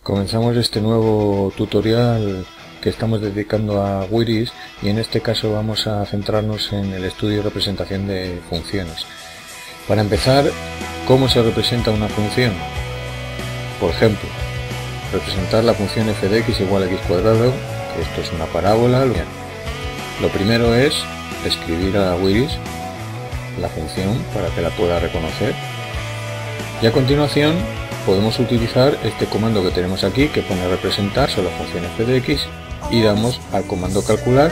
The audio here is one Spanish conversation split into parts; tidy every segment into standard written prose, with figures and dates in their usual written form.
Comenzamos este nuevo tutorial que estamos dedicando a Wiris y en este caso vamos a centrarnos en el estudio y representación de funciones. Para empezar, ¿cómo se representa una función? Por ejemplo, representar la función f de x igual a x cuadrado, que esto es una parábola. Lo primero es escribir a Wiris la función para que la pueda reconocer y a continuación podemos utilizar este comando que tenemos aquí que pone representar sobre la función f de x y damos al comando calcular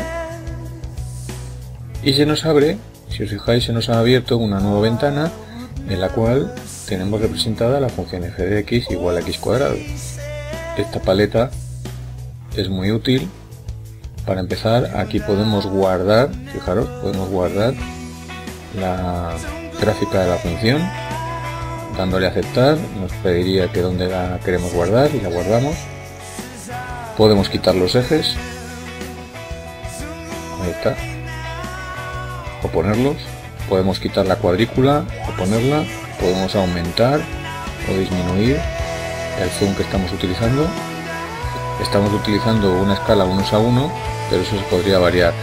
y se nos abre, si os fijáis, se nos ha abierto una nueva ventana en la cual tenemos representada la función f de x igual a x cuadrado. Esta paleta es muy útil. Para empezar, aquí podemos guardar, fijaros, podemos guardar la gráfica de la función. Dándole a aceptar nos pediría que dónde la queremos guardar y la guardamos. Podemos quitar los ejes, ahí está, o ponerlos. Podemos quitar la cuadrícula o ponerla. Podemos aumentar o disminuir el zoom que estamos utilizando. Estamos utilizando una escala 1:1, pero eso se podría variar.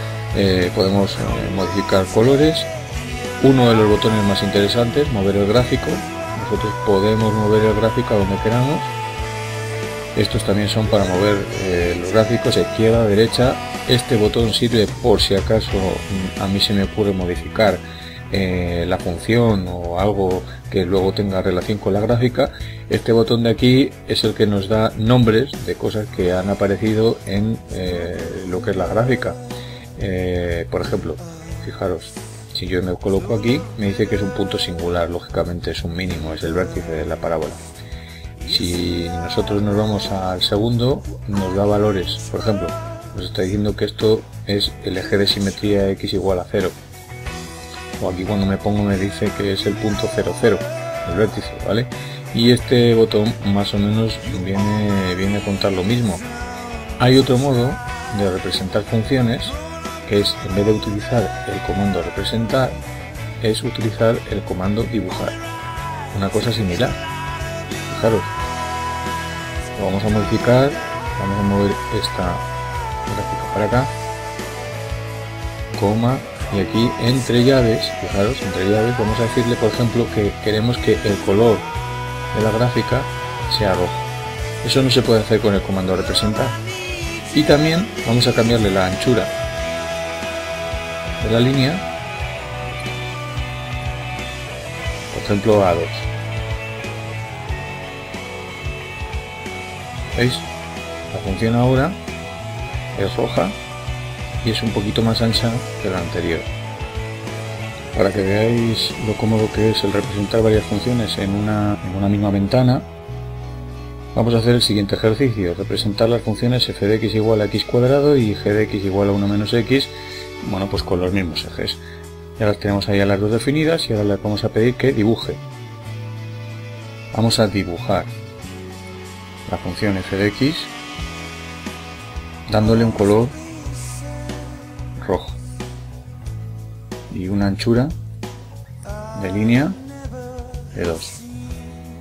Podemos modificar colores. Uno de los botones más interesantes, mover el gráfico. Nosotros podemos mover el gráfico a donde queramos. Estos también son para mover los gráficos izquierda, derecha. Este botón sirve por si acaso a mí se me ocurre modificar la función o algo que luego tenga relación con la gráfica. Este botón de aquí es el que nos da nombres de cosas que han aparecido en lo que es la gráfica. Por ejemplo, fijaros, si yo me coloco aquí, me dice que es un punto singular, lógicamente es un mínimo, es el vértice de la parábola. Si nosotros nos vamos al segundo, nos da valores. Por ejemplo, nos está diciendo que esto es el eje de simetría x igual a 0. O aquí cuando me pongo me dice que es el punto 0, 0, el vértice, ¿vale? Y este botón más o menos viene a contar lo mismo. Hay otro modo de representar funciones, que es, en vez de utilizar el comando representar, es utilizar el comando dibujar. Una cosa similar. Fijaros, lo vamos a modificar, vamos a mover esta gráfica para acá, coma, y aquí entre llaves, fijaros, entre llaves vamos a decirle, por ejemplo, que queremos que el color de la gráfica sea rojo. Eso no se puede hacer con el comando representar. Y también vamos a cambiarle la anchura de la línea, por ejemplo a 2. ¿Veis? La función ahora es roja y es un poquito más ancha que la anterior. Para que veáis lo cómodo que es el representar varias funciones en una misma ventana, vamos a hacer el siguiente ejercicio: representar las funciones f de x igual a x cuadrado y g de x igual a 1 menos x, bueno, pues con los mismos ejes. Ya las tenemos ahí a las dos definidas y ahora le vamos a pedir que dibuje. Vamos a dibujar la función f de x dándole un color rojo y una anchura de línea de 2.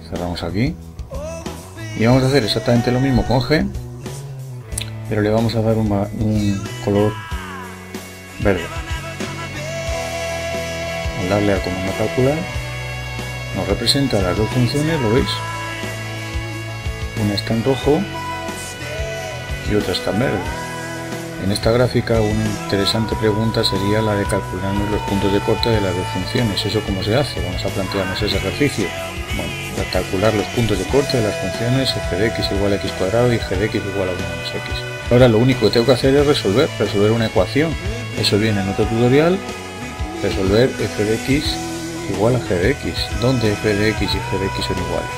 Cerramos aquí y vamos a hacer exactamente lo mismo con g, pero le vamos a dar un color verde. Al darle al comando calcular nos representa las dos funciones, ¿lo veis? Una está en rojo y otra está en verde. En esta gráfica una interesante pregunta sería la de calcularnos los puntos de corte de las dos funciones. ¿Eso cómo se hace? Vamos a plantearnos ese ejercicio. Bueno, para calcular los puntos de corte de las funciones f de x igual a x cuadrado y g de x igual a 1 menos x. Ahora lo único que tengo que hacer es resolver una ecuación. Eso viene en otro tutorial, resolver f de x igual a g de x, donde f de x y g de x son iguales.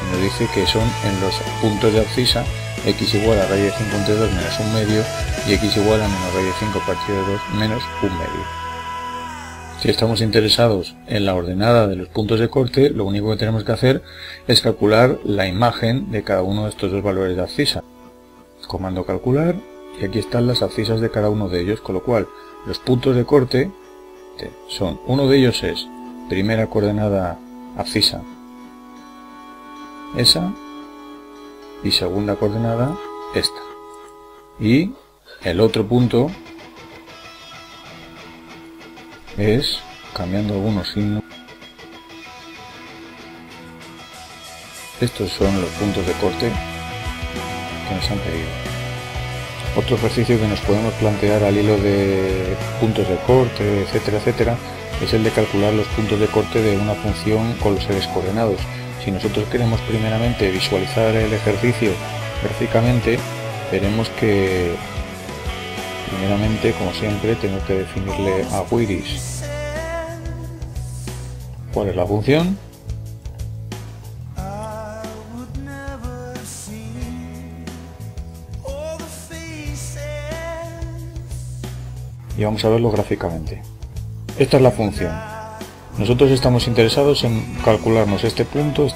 Y nos dice que son en los puntos de abscisa x igual a raíz de 5 entre 2 menos 1 medio y x igual a menos raíz de 5 partido de 2 menos 1 medio. Si estamos interesados en la ordenada de los puntos de corte, lo único que tenemos que hacer es calcular la imagen de cada uno de estos dos valores de abscisa. Comando calcular, y aquí están las abscisas de cada uno de ellos, con lo cual los puntos de corte son, uno de ellos es primera coordenada abscisa, esa, y segunda coordenada esta. Y el otro punto es cambiando algunos signos. Estos son los puntos de corte que nos han pedido. Otro ejercicio que nos podemos plantear al hilo de puntos de corte, etcétera, etcétera, es el de calcular los puntos de corte de una función con los ejes coordenados. Si nosotros queremos primeramente visualizar el ejercicio gráficamente, veremos que primeramente, como siempre, tengo que definirle a Wiris cuál es la función. Y vamos a verlo gráficamente. Esta es la función. Nosotros estamos interesados en calcularnos este punto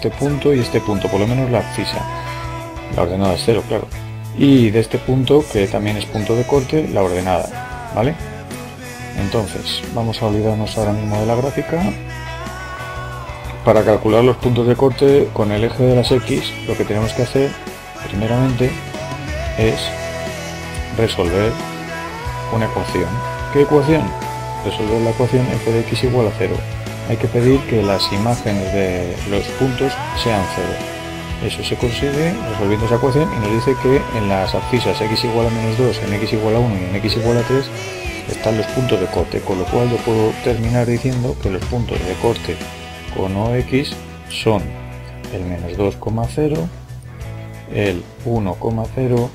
y este punto, por lo menos la abscisa. La ordenada es 0, claro. Y de este punto, que también es punto de corte, la ordenada, ¿vale? Entonces, vamos a olvidarnos ahora mismo de la gráfica. Para calcular los puntos de corte con el eje de las X, lo que tenemos que hacer, primeramente, es resolver una ecuación. ¿Qué ecuación? Resolver la ecuación f de x igual a 0. Hay que pedir que las imágenes de los puntos sean 0. Eso se consigue resolviendo esa ecuación y nos dice que en las abscisas x igual a menos 2, en x igual a 1 y en x igual a 3 están los puntos de corte, con lo cual yo puedo terminar diciendo que los puntos de corte con OX son el menos 2,0, el 1,0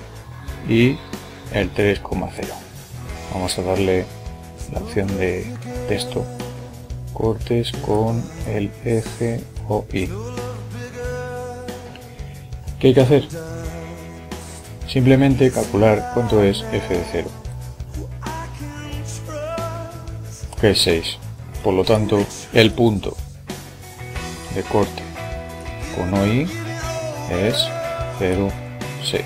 y el 3,0. Vamos a darle la opción de texto, cortes con el eje OI. ¿Qué hay que hacer? Simplemente calcular cuánto es f de 0, que es 6. Por lo tanto, el punto de corte con OI es 0,6.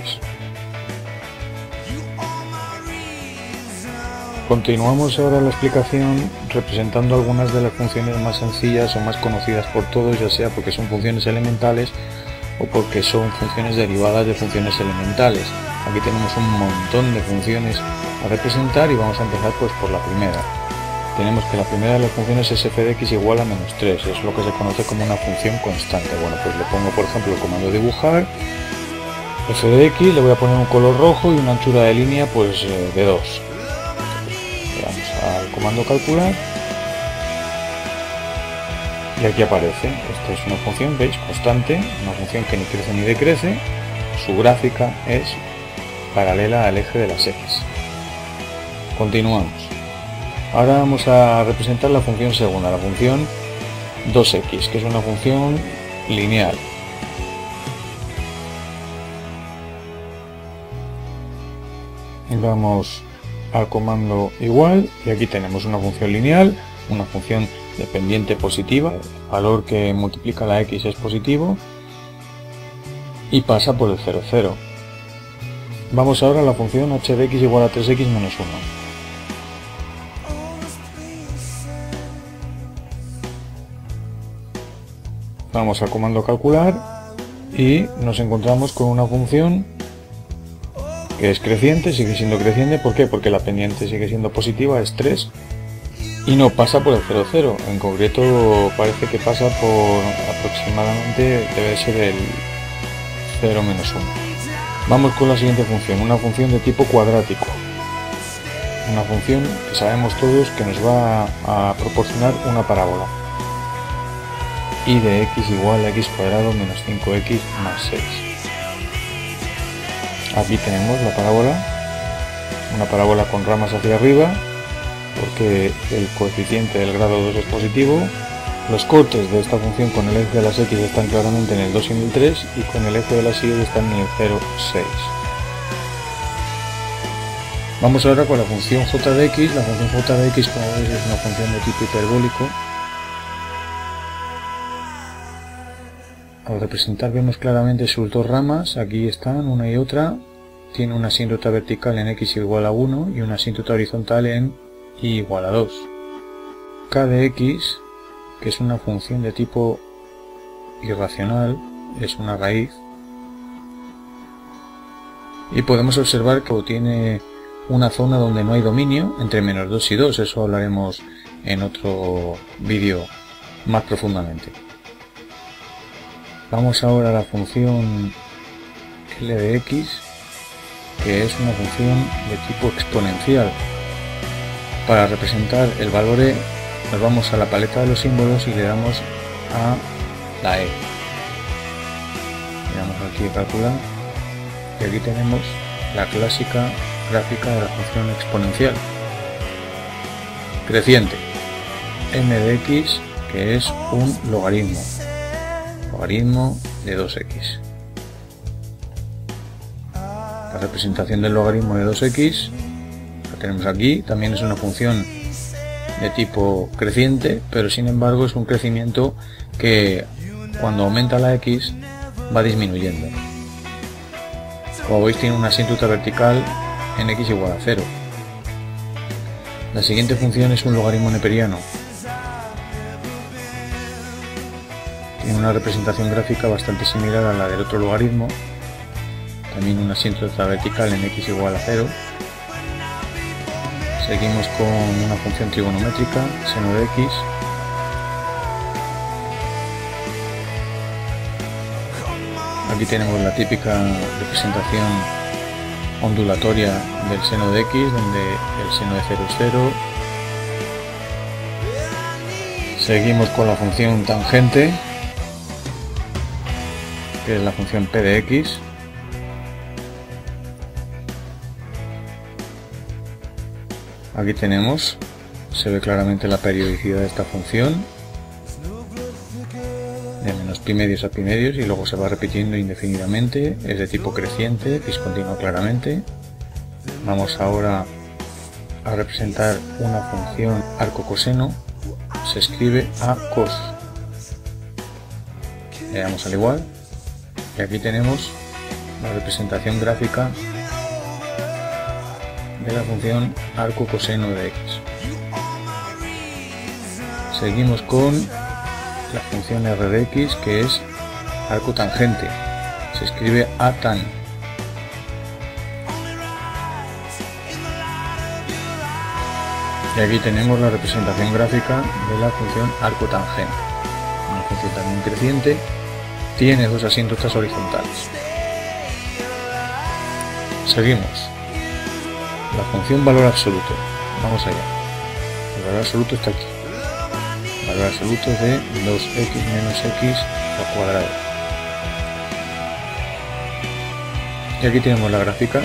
Continuamos ahora la explicación representando algunas de las funciones más sencillas o más conocidas por todos, ya sea porque son funciones elementales o porque son funciones derivadas de funciones elementales. Aquí tenemos un montón de funciones a representar y vamos a empezar pues por la primera. Tenemos que la primera de las funciones es f de x igual a menos 3, es lo que se conoce como una función constante. Bueno, pues le pongo por ejemplo el comando dibujar, f de x, le voy a poner un color rojo y una anchura de línea pues de 2. Al comando calcular y aquí aparece. Esta es una función, veis, constante, una función que ni crece ni decrece. Su gráfica es paralela al eje de las X. Continuamos. Ahora vamos a representar la función segunda, la función 2x, que es una función lineal. Y vamos al comando igual y aquí tenemos una función lineal, una función dependiente positiva, el valor que multiplica la x es positivo y pasa por el 0, 0. Vamos ahora a la función h de x igual a 3x menos 1. Vamos al comando calcular y nos encontramos con una función que es creciente, sigue siendo creciente. ¿Por qué? Porque la pendiente sigue siendo positiva, es 3 y no pasa por el 0, 0. En concreto parece que pasa por aproximadamente, debe ser el 0 menos 1. Vamos con la siguiente función, una función de tipo cuadrático. Una función que sabemos todos que nos va a proporcionar una parábola. Y de x igual a x cuadrado menos 5x más 6. Aquí tenemos la parábola, una parábola con ramas hacia arriba, porque el coeficiente del grado 2 es positivo. Los cortes de esta función con el eje de las x están claramente en el 2 y en el 3, y con el eje de las y están en el 0, 6. Vamos ahora con la función j de x. La función j de x, como veis, es una función de tipo hiperbólico. Al representar vemos claramente sus dos ramas, aquí están una y otra. Tiene una asíntota vertical en x igual a 1 y una asíntota horizontal en y igual a 2. K de x, que es una función de tipo irracional, es una raíz y podemos observar que tiene una zona donde no hay dominio entre -2 y 2, eso hablaremos en otro vídeo más profundamente. Vamos ahora a la función L de X, que es una función de tipo exponencial. Para representar el valor E nos vamos a la paleta de los símbolos y le damos a la E. Le damos aquí a calcular y aquí tenemos la clásica gráfica de la función exponencial. Creciente, m de x, que es un logaritmo de 2x. La representación del logaritmo de 2x la tenemos aquí, también es una función de tipo creciente, pero sin embargo es un crecimiento que cuando aumenta la x va disminuyendo. Como veis, tiene una asíntota vertical en x igual a 0. La siguiente función es un logaritmo neperiano. Tiene una representación gráfica bastante similar a la del otro logaritmo, también una asíntota vertical en x igual a 0. Seguimos con una función trigonométrica, seno de x. Aquí tenemos la típica representación ondulatoria del seno de x, donde el seno de 0 es 0. Seguimos con la función tangente, que es la función p de x. Aquí tenemos, se ve claramente la periodicidad de esta función, de menos pi medios a pi medios, y luego se va repitiendo indefinidamente, es de tipo creciente, discontinua claramente. Vamos ahora a representar una función arco-coseno, se escribe a cos. Le damos al igual, y aquí tenemos la representación gráfica de la función arco-coseno de x. Seguimos con la función r de x, que es arco-tangente, se escribe a tan. Y aquí tenemos la representación gráfica de la función arco-tangente, una función también creciente, tiene dos asíntotas horizontales. Seguimos. La función valor absoluto, vamos allá. El valor absoluto está aquí. El valor absoluto de 2x menos x al cuadrado. Y aquí tenemos la gráfica.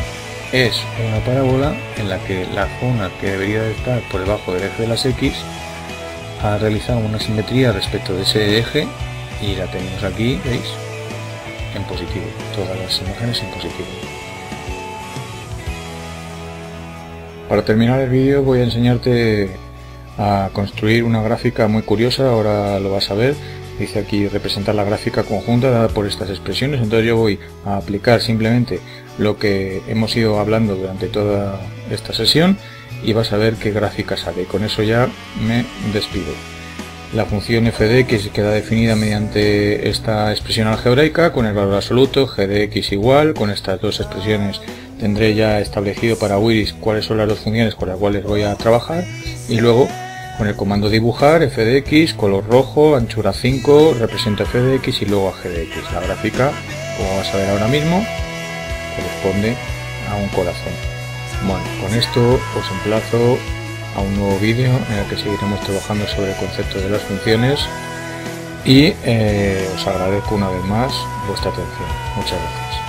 Es una parábola en la que la zona que debería de estar por debajo del eje de las x ha realizado una simetría respecto de ese eje y la tenemos aquí, ¿veis? En positivo, todas las imágenes en positivo. Para terminar el vídeo voy a enseñarte a construir una gráfica muy curiosa, ahora lo vas a ver. Dice aquí representar la gráfica conjunta dada por estas expresiones, entonces yo voy a aplicar simplemente lo que hemos ido hablando durante toda esta sesión y vas a ver qué gráfica sale. Con eso ya me despido. La función f de x queda definida mediante esta expresión algebraica con el valor absoluto, g de x igual. Con estas dos expresiones tendré ya establecido para Wiris cuáles son las dos funciones con las cuales voy a trabajar, y luego con el comando dibujar, f de x, color rojo, anchura 5, represento f de x y luego a g de x. La gráfica, como vas a ver ahora mismo, corresponde a un corazón. Bueno, con esto os emplazo a un nuevo vídeo en el que seguiremos trabajando sobre el concepto de las funciones y os agradezco una vez más vuestra atención. Muchas gracias.